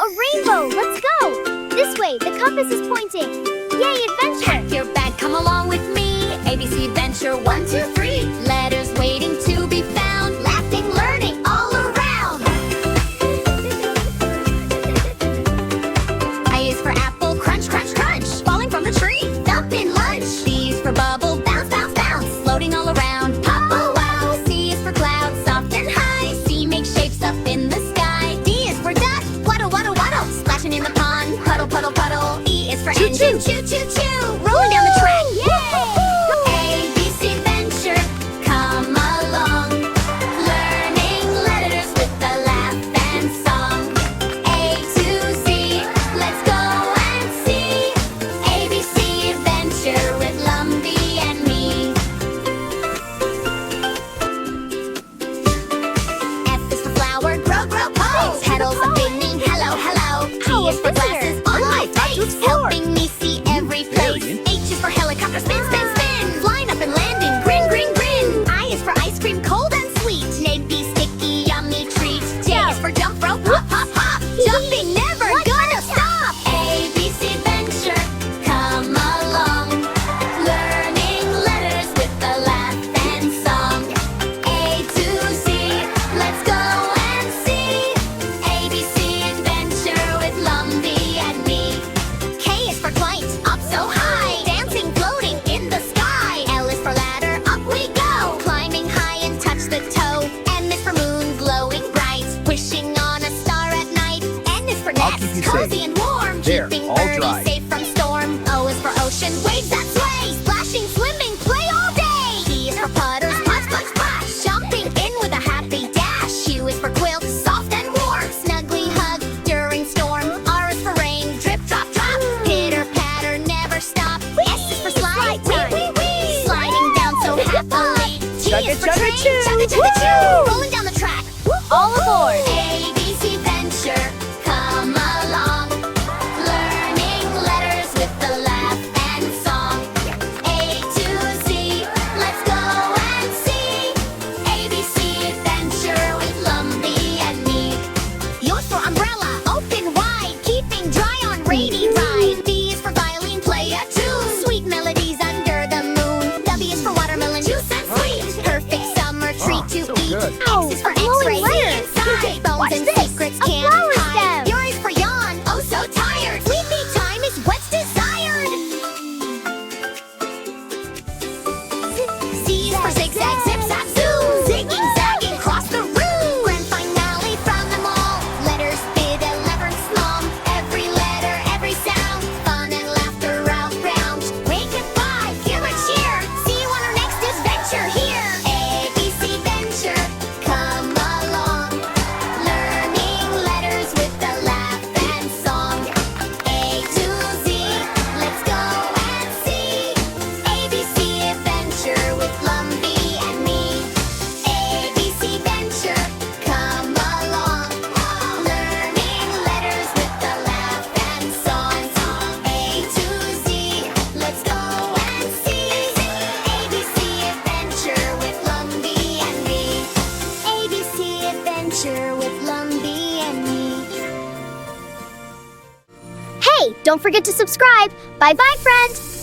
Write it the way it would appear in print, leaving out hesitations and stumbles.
A rainbow! Let's go! This way, the compass is pointing. Yay, adventure! Pack your bag, come along with me. ABC Adventure 1, 2, 3. Letters waiting to be found. Laughing, learning all around. A is for apple, crunch, crunch, crunch. Falling from the tree, dumping lunch. B is for bubble, bounce, bounce, bounce. Floating all around, pop, oh wow. C is for cloud, soft and high. C makes shapes up in the sky. D is for duck, waddle, waddle, waddle. Splashing in the pond, puddle, puddle, puddle. E is for engine, choo, choo, choo. Rolling down the track, yay! ABC Adventure, come along. Learning letters with a laugh and song. A to Z, let's go and see. ABC Adventure with Lumby and me. F is for flower, grow, grow, pose. Petals are spinning, hello, hello. G is for glasses on my face, helping me see every place. H is for helicopter, spin, spin, spin. Flying up and landing, grin, grin, grin. I is for ice cream, cold and sweet. Navy sticky, yummy treat. J is for jump rope, hop, hop, hop. Jumping, never gonna stop. ABC Adventure, come along. Learning letters with a laugh and song. A to Z, let's go and see. ABC Adventure with Lumby and me. K is for kite, up so high. Dancing, floating in the sky. L is for ladder, up we go. Climbing high and touch the toe. M is for moon, glowing bright. Wishing on a star at night. N is for I'll keep you nest, cozy safe. and warm. There, Keeping all birdies dry. safe from storm. O is for ocean, waves that sway. Splashing, swimming, play all day. P is for putters, splash, splash, splash. Jumping in with a happy dash. U is for quilt, soft and warm. Snugly hug during storm. R is for rain, drip, drop, drop. Pitter, patter, never stop. S is for slide, wee, wee, wee. Sliding down so happily. T is for train, chugga, chugga, choo. Rolling down the track, all aboard. ABC Adventure, come along. Learning letters with a laugh and song. A to Z, let's go and see. ABC Adventure with Lumby and me. U is for umbrella, open wide, keeping dry on rainy ride. V is for violin, play a tune. Sweet melodies under the moon. W is for watermelon, juice and sweet. Perfect summer treat to so eat. good. X is for X-ray, see inside. Bones Watch and this, secrets a can't flower hide. stem. Your is for yawn, oh so tired. Sleepy time is what's desired. C is for zigzag, zip, zap, zoom. Zigging, zagging, cross the room. Grand finale from them all. Letters big, 11 small. Every letter, every sound. Fun and laughter all round. Wave goodbye, give a cheer. See you on our next adventure here. ABC Adventure, come along. Learning letters with a laugh and song. A to Z, let's go and see. ABC Adventure with Lumby and me. ABC Adventure, come along. Learning letters with a laugh and song. A to Z, let's go and see. ABC Adventure with Lumby and me. ABC Adventure with Lumby and me. Hey, don't forget to subscribe. Bye-bye, friend!